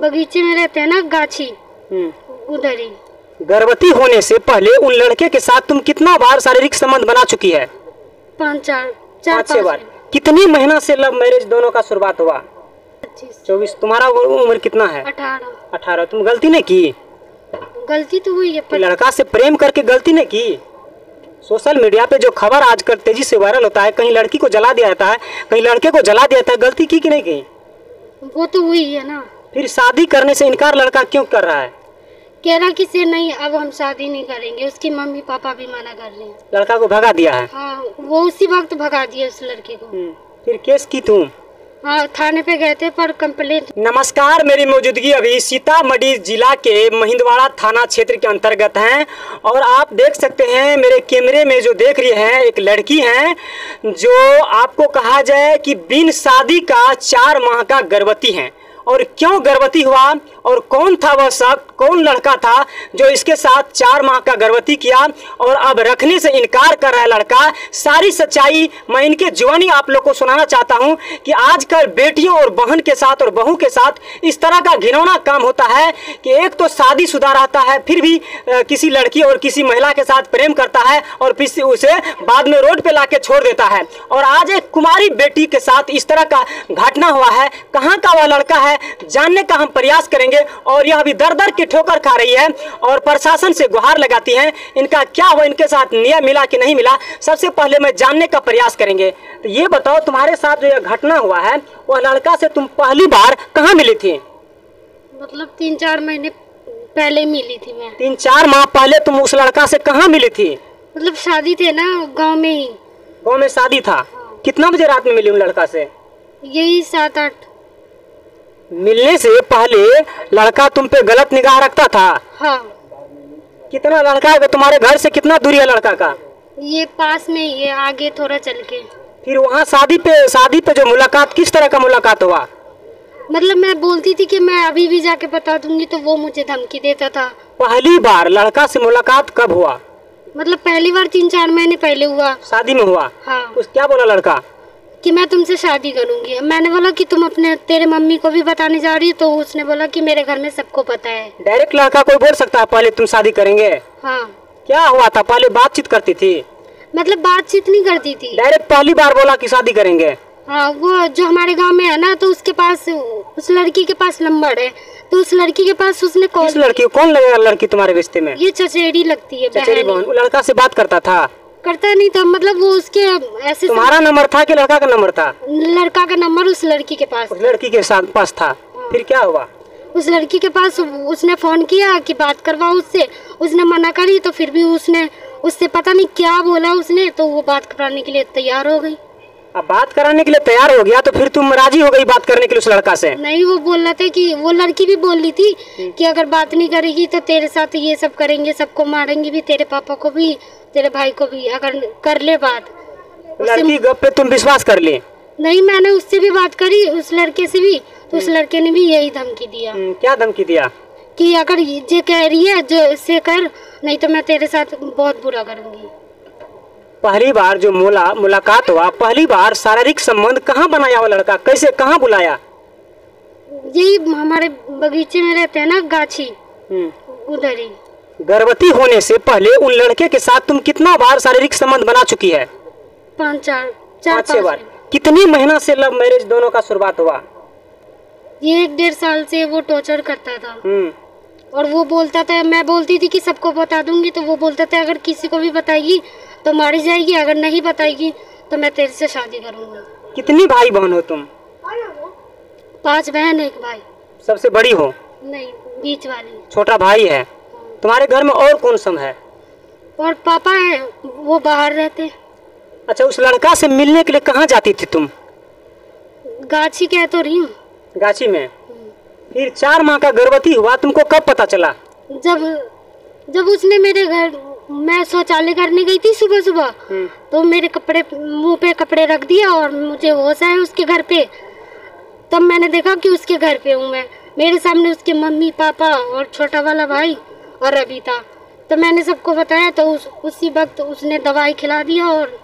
बगीचे में रहते हैं ना, गाछी, उधर ही। गर्भवती होने से पहले उन लड़के के साथ तुम कितना बार शारीरिक संबंध बना चुकी है? 5-6 बार। कितनी महीना से लव मैरिज दोनों का शुरुआत हुआ? 24। तुम्हारा उम्र कितना है? 18। तुम गलती नहीं की? गलती तो हुई है, पर लड़का से प्रेम करके गलती नहीं की? सोशल मीडिया पे जो खबर आजकल तेजी से वायरल होता है, कहीं लड़की को जला दिया जाता है, कहीं लड़के को जला दिया जाता है, गलती की कि नहीं की? वो तो हुई है ना। फिर शादी करने से इनकार लड़का क्यों कर रहा है? कह रहा कि से नहीं, अब हम शादी नहीं करेंगे। उसकी मम्मी पापा भी मना कर रहे हैं। लड़का को भगा दिया है? हाँ, वो उसी वक्त भगा दिया उस लड़के को। फिर केस की तुम? हाँ, थाने पे गए थे पर कंप्लेंट। नमस्कार, मेरी मौजूदगी अभी सीतामढ़ी जिला के महिंदवाड़ा थाना क्षेत्र के अंतर्गत है और आप देख सकते हैं मेरे कैमरे में जो देख रही हैं, एक लड़की हैं जो आपको कहा जाए कि बिन शादी का 4 माह का गर्भवती हैं। और क्यों गर्भवती हुआ और कौन था वह शख्स, कौन लड़का था जो इसके साथ 4 माह का गर्भवती किया और अब रखने से इनकार कर रहा है लड़का, सारी सच्चाई मैं इनके जुबानी आप लोग को सुनाना चाहता हूं कि आजकल बेटियों और बहन के साथ और बहू के साथ इस तरह का घिनौना काम होता है कि एक तो शादीशुदा रहता है फिर भी किसी लड़की और किसी महिला के साथ प्रेम करता है और फिर उसे बाद में रोड पे लाके छोड़ देता है। और आज एक कुमारी बेटी के साथ इस तरह का घटना हुआ है। कहाँ का वह लड़का है जानने का हम प्रयास करेंगे और यह अभी दर दर की ठोकर खा रही है और प्रशासन से गुहार लगाती हैं। इनका क्या हुआ, इनके साथ न्याय मिला कि नहीं मिला, सबसे पहले मैं जानने का प्रयास करेंगे। तो ये बताओ, तुम्हारे साथ जो यह घटना हुआ है वह लड़का से तुम पहली बार कहाँ मिली थी? मतलब 3-4 महीने पहले मिली थी मैं। 3-4 माह पहले तुम उस लड़का से कहाँ मिली थी? मतलब शादी थे ना, गांव में ही। गांव में शादी था? हाँ। कितना बजे रात में मिली उन लड़का से? यही 7-8। मिलने से पहले लड़का तुम पे गलत निगाह रखता था? हाँ। कितना लड़का है तुम्हारे घर से, कितना दूरी है लड़का का? ये पास में ही है, आगे थोड़ा चल के। फिर वहाँ शादी पे जो मुलाकात, किस तरह का मुलाकात हुआ? मतलब मैं बोलती थी कि मैं अभी भी जाके बता दूंगी तो वो मुझे धमकी देता था। पहली बार लड़का से मुलाकात कब हुआ? मतलब पहली बार 3-4 महीने पहले हुआ। शादी में हुआ? हाँ। उस क्या बोला लड़का? कि मैं तुमसे शादी करूंगी। मैंने बोला कि तुम अपने तेरे मम्मी को भी बताने जा रही, तो उसने बोला कि मेरे घर में सबको पता है। डायरेक्ट लड़का कोई बोल सकता है पहले तुम शादी करेंगे? हाँ। क्या हुआ था, पहले बातचीत करती थी? मतलब बातचीत नहीं करती थी, डायरेक्ट पहली बार बोला कि शादी करेंगे? हाँ, वो जो हमारे गांव में है ना, तो उसके पास, उस लड़की के पास नंबर है, तो उस लड़की के पास उसने कॉल। किस लड़की? कौन लगेगा लड़की तुम्हारे रिश्ते में? ये चचेरी लगती है, चचेरी बहन। वो लड़का से बात करता था? करता नहीं था, मतलब वो उसके ऐसे। तुम्हारा नंबर था कि लड़का का नंबर था? लड़का का नंबर उस लड़की के पास। उस लड़की के साथ पास था? फिर क्या हुआ? उस लड़की के पास उसने फोन किया कि बात करवाओ उससे, उसने मना करी, तो फिर भी उसने उससे पता नहीं क्या बोला उसने, तो वो बात कराने के लिए तैयार हो गई। अब बात कराने के लिए तैयार हो गया तो फिर तुम राजी हो गई बात करने के लिए उस लड़का से? नहीं, वो बोल रहा था कि वो लड़की भी बोल रही थी कि अगर बात नहीं करेगी तो तेरे साथ ये सब करेंगे, सबको मारेंगे भी, तेरे पापा को भी, तेरे भाई को भी, अगर कर ले बात। लड़की गप पे तुम विश्वास कर ली? नहीं, मैंने उससे भी बात करी, उस लड़के से भी, तो उस लड़के ने भी यही धमकी दिया। क्या धमकी दिया? कि अगर ये कह रही है जो इससे कर, नहीं तो मैं तेरे साथ बहुत बुरा करूंगी। पहली बार जो मुलाकात हुआ, पहली बार शारीरिक संबंध कहाँ बनाया वो लड़का, कैसे, कहाँ बुलाया? यही हमारे बगीचे में रहते हैं ना, गाछी, उधर ही। गर्भवती होने से पहले उन लड़के के साथ तुम कितना बार शारीरिक संबंध बना चुकी है? 5-6 बार। कितनी महीना से लव मैरिज दोनों का शुरुआत हुआ? ये 1-1.5 साल से वो टॉर्चर करता था। और वो बोलता था, मैं बोलती थी कि सबको बता दूंगी, तो वो बोलता था अगर किसी को भी बताएगी तो मारी जाएगी, अगर नहीं बताएगी तो मैं तेरे से शादी करूंगा। कितनी भाई बहन हो तुम? 5 बहन 1 भाई। सबसे बड़ी हो? नहीं, बीच वाली। छोटा भाई है। तुम्हारे घर में और कौन सब है? और पापा है, वो बाहर रहते। अच्छा, उस लड़का से मिलने के लिए कहाँ जाती थी तुम? गाछी कह तो रही हूँ। गाछी में? फिर 4 माह का गर्भवती हुआ, तुमको कब पता चला? जब उसने मेरे घर, मैं शौचालय करने गई थी सुबह सुबह, तो मेरे कपड़े, मुंह पे कपड़े रख दिया और मुझे होश आया उसके घर पे, तब मैंने देखा कि उसके घर पे हूँ मैं। मेरे सामने उसके मम्मी पापा और छोटा वाला भाई और रवि था। तो मैंने सबको बताया, तो उसी वक्त उसने दवाई खिला दिया और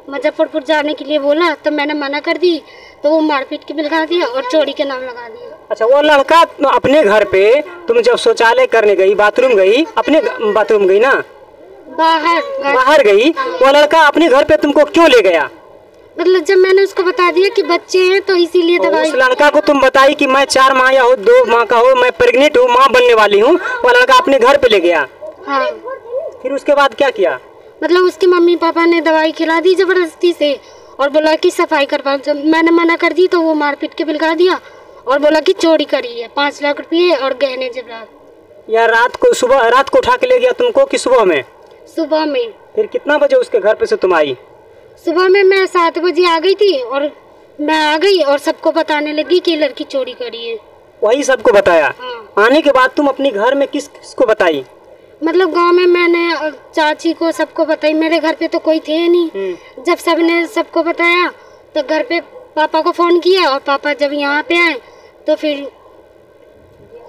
मुजफ्फरपुर जाने के लिए बोला, तो मैंने मना कर दी, तो वो मारपीट के बिल लगा दिया और चोरी के नाम लगा दिया। अच्छा, वो लड़का अपने घर पे तुम जब शौचालय करने गई, बाथरूम गई, अपने बाथरूम गई ना, बाहर गई, वो लड़का अपने घर पे तुमको क्यों ले गया? मतलब जब मैंने उसको बता दिया कि बच्चे हैं तो इसीलिए दवाई। उस लड़का को तुम बताई कि मैं 4 माह या 2 माह का हो, मैं प्रेग्नेंट हूँ, माँ बनने वाली हूँ, वो लड़का अपने घर पे ले गया। हाँ। फिर उसके बाद क्या किया? मतलब उसके मम्मी पापा ने दवाई खिला दी जबरदस्ती से और बोला कि सफाई करवा। जब मैंने मना कर दी तो वो मारपीट के बिल लगा दिया और बोला कि चोरी करी है 5 लाख रुपये और गहने जेवरात। या रात को उठा के ले गया तुमको कि सुबह में? सुबह में। फिर कितना बजे उसके घर पे से तुम आई? सुबह में मैं 7 बजे आ गई थी और मैं आ गई और सबको बताने लगी कि लड़की चोरी करी है। वही सबको बताया? हाँ। आने के बाद तुम अपनी घर में किसको बताई? मतलब गांव में मैंने चाची को सबको बताई, मेरे घर पे तो कोई थे नहीं। जब सबने सबको बताया तो घर पे पापा को फोन किया और पापा जब यहाँ पे आए तो फिर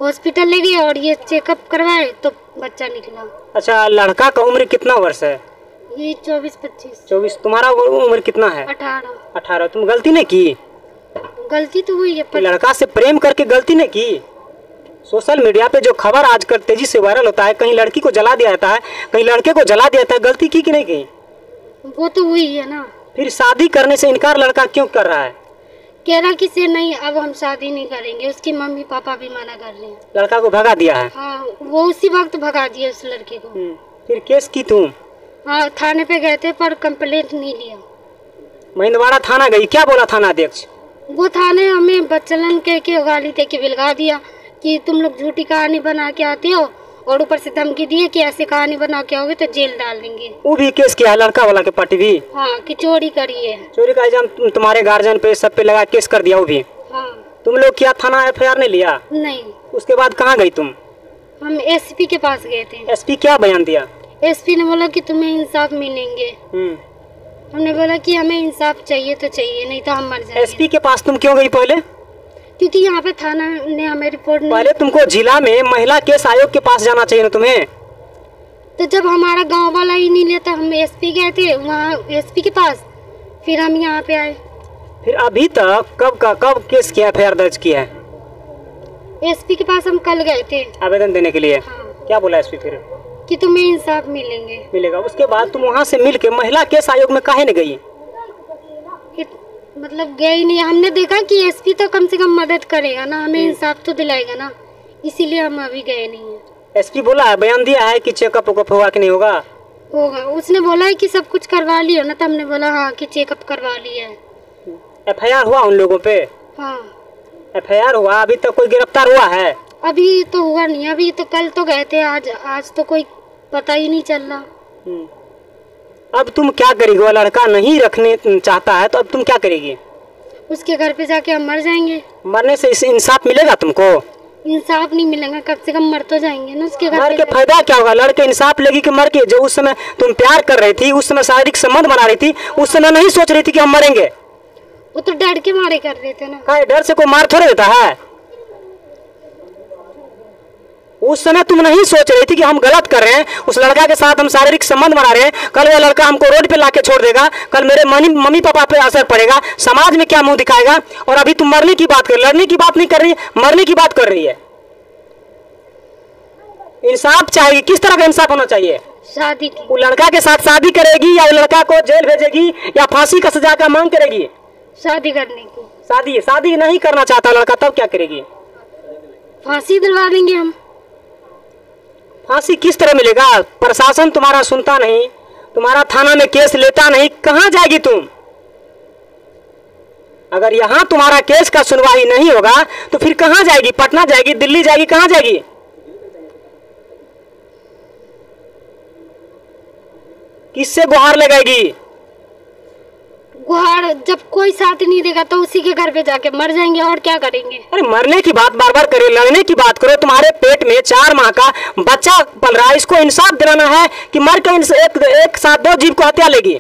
हॉस्पिटल ले गए और ये चेकअप करवाए तो बच्चा निकला। अच्छा, लड़का का उम्र कितना वर्ष है? ये 24-25। 24। तुम्हारा उम्र कितना है? 18। तुम गलती नहीं की? गलती तो हुई है पर लड़का से प्रेम करके गलती नहीं की? सोशल मीडिया पे जो खबर आजकल तेजी से वायरल होता है, कहीं लड़की को जला दिया जाता है, कहीं लड़के को जला दिया जाता है, गलती की कि नहीं की? वो तो हुई है ना। फिर शादी करने से इनकार लड़का क्यों कर रहा है? कह रहा कि से नहीं, अब हम शादी नहीं करेंगे। उसकी मम्मी पापा भी मना कर रहे हैं। लड़का को भगा दिया है? हाँ, वो उसी वक्त भगा दिया उस लड़के को। फिर केस की तुम? हाँ, थाने पे गए थे पर कंप्लेंट नहीं लिया। महिंदवाड़ा थाना गई, क्या बोला थाना अध्यक्ष? वो थाने हमें बच्चलन कह के गाली दे के बिलगा दिया कि तुम लोग झूठी कहानी बना के आते हो और ऊपर से धमकी दिए कि ऐसी कहानी बना के आओगे तो जेल डाल देंगे। वो भी केस किया है लड़का वाला के पार्टी भी? हाँ, कि चोरी करी है। चोरी का इल्जाम तुम्हारे गार्जियन पे सब पे लगा केस कर दिया वो भी? हाँ। तुम लोग क्या थाना FIR नहीं लिया? नहीं। उसके बाद कहाँ गई तुम? हम SP के पास गए थे। SP क्या बयान दिया? SP ने बोला कि तुम्हें इंसाफ मिलेंगे। हमने बोला कि हमें इंसाफ चाहिए तो चाहिए, नहीं तो हम मर जाएंगे। SP के पास तुम क्यों गई पहले? क्योंकि यहाँ पे थाना ने हमें रिपोर्ट नहीं। पहले तुमको जिला में महिला केस आयोग के पास जाना चाहिए ना तुम्हें। तो जब हमारा गांव वाला ही नहीं लेता, हम SP गए थे वहाँ SP के पास, फिर हम यहाँ पे आए। फिर अभी तक कब केस किया, FIR दर्ज किया है? SP के पास हम कल गए थे आवेदन देने के लिए। हाँ। क्या बोला SP फिर? कि तुम्हें इंसाफ मिलेगा। उसके बाद तुम वहाँ से मिल के महिला केस आयोग में काहे नहीं गई? मतलब गए ही नहीं। हमने देखा कि SP तो कम से कम मदद करेगा ना, हमें इंसाफ तो दिलाएगा ना, इसीलिए हम अभी गए नहीं है। SP बोला है, बयान दिया है कि चेकअप होगा कि नहीं होगा? उसने बोला है कि सब कुछ करवा लियो ना, तो हमने बोला हाँ कि चेकअप करवा लिया है। FIR हुआ उन लोगों पे? हाँ, FIR हुआ। अभी तक कोई गिरफ्तार हुआ है? अभी तो हुआ नहीं। अभी तो कल तो गए थे, आज तो कोई पता ही नहीं चल रहा। अब तुम क्या करेगी? वो लड़का नहीं रखने चाहता है तो अब तुम क्या करेगी? उसके घर पे जाके हम मर जाएंगे। मरने से इंसाफ मिलेगा तुमको? इंसाफ नहीं मिलेगा, कम से कम मर तो जाएंगे ना उसके घर। मर के फायदा क्या होगा? लड़के इंसाफ लेगी कि मर के? जो उस समय तुम प्यार कर रही थी, उस समय शारीरिक संबंध बना रही थी, उस समय नहीं सोच रही थी कि हम मरेंगे? वो तो डर के मारे कर रहे थे ना। क्या डर से कोई मार थोड़े देता है? उस समय तुम नहीं सोच रही थी कि हम गलत कर रहे हैं, उस लड़का के साथ हम शारीरिक संबंध बना रहे हैं, कल वो लड़का हमको रोड पे लाके छोड़ देगा, कल मेरे मम्मी पापा पे असर पड़ेगा, समाज में क्या मुंह दिखाएगा? और अभी तुम मरने की बात कर, लड़ने की बात नहीं कर रही है, मरने की बात कर रही है। इंसाफ चाहिए। किस तरह का इंसाफ होना चाहिए? शादी की। वो लड़का के साथ शादी करेगी या वो लड़का को जेल भेजेगी या फांसी का सजा का मांग करेगी? शादी करने की। शादी नहीं करना चाहता लड़का, तब क्या करेगी? फांसी दिलवा देंगे हम। फांसी किस तरह मिलेगा? प्रशासन तुम्हारा सुनता नहीं, तुम्हारा थाना में केस लेता नहीं, कहाँ जाएगी तुम? अगर यहाँ तुम्हारा केस का सुनवाई नहीं होगा तो फिर कहाँ जाएगी? पटना जाएगी, दिल्ली जाएगी, कहाँ जाएगी? किससे गुहार लगाएगी? गुहार जब कोई साथ नहीं देगा तो उसी के घर पे जाके मर जाएंगे, और क्या करेंगे? अरे मरने की बात बार बार करे, लड़ने की बात करो। तुम्हारे पेट में 4 माह का बच्चा पल रहा है, इसको इंसाफ दिलाना है कि मर के एक साथ 2 जीव को हत्या लेगी?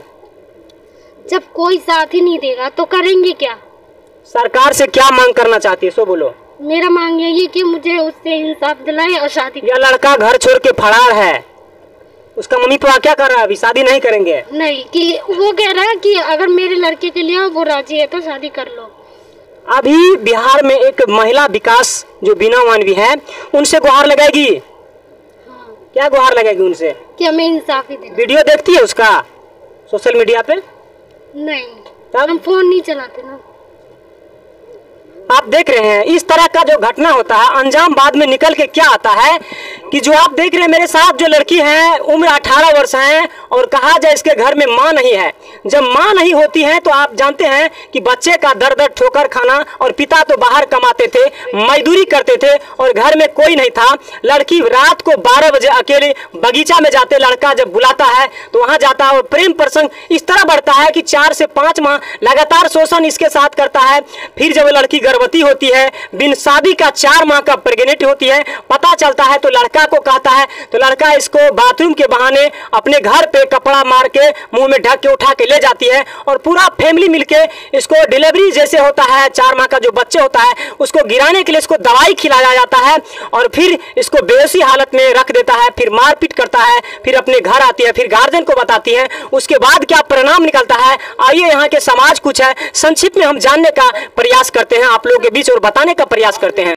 जब कोई साथ ही नहीं देगा तो करेंगे क्या? सरकार से क्या मांग करना चाहती है, सो बोलो। मेरा मांग यही है कि मुझे उससे इंसाफ दिलाए और शादी। यह लड़का घर छोड़ के फरार है, उसका मम्मी पापा क्या कर रहा है? अभी शादी नहीं करेंगे? नहीं, कि वो कह रहा है कि अगर मेरे लड़के के लिए वो राजी है तो शादी कर लो। अभी बिहार में एक महिला विकास जो बीना मानवी है, उनसे गुहार लगाएगी। हाँ। क्या गुहार लगाएगी उनसे? कि हमें इंसाफ ही देना। वीडियो देखती है उसका सोशल मीडिया पे? नहीं, तब हम फोन नहीं चलाते ना। आप देख रहे हैं इस तरह का जो घटना होता है, अंजाम बाद में निकल के क्या आता है कि जो आप देख रहे हैं मेरे साथ जो लड़की है, उम्र 18 वर्ष है और कहा जाए इसके घर में माँ नहीं है। जब माँ नहीं होती है तो आप जानते हैं कि बच्चे का दर दर ठोकर खाना, और पिता तो बाहर कमाते थे, मजदूरी करते थे और घर में कोई नहीं था। लड़की रात को 12 बजे अकेले बगीचा में जाते, लड़का जब बुलाता है तो वहां जाता है और प्रेम प्रसंग इस तरह बढ़ता है कि 4 से 5 माह लगातार शोषण इसके साथ करता है। फिर जब लड़की गर्भवती होती है, बिन शादी का 4 माह का प्रेग्नेंट होती है, पता चलता है तो लड़का को कहता है, तो लड़का इसको बाथरूम के बहाने अपने घर पे कपड़ा मार के मुंह में ढक के उठा के ले जाती है और पूरा फैमिली मिलके इसको डिलीवरी जैसे होता है, 4 माह का जो बच्चे होता है उसको गिराने के लिए इसको दवाई खिलाया जाता है और फिर इसको बेहोशी हालत में रख देता है, फिर मारपीट करता है, फिर अपने घर आती है, फिर गार्जियन को बताती है। उसके बाद क्या परिणाम निकलता है, आइए यहाँ के समाज कुछ है संक्षिप्त में हम जानने का प्रयास करते हैं आप लोगों के बीच और बताने का प्रयास करते हैं।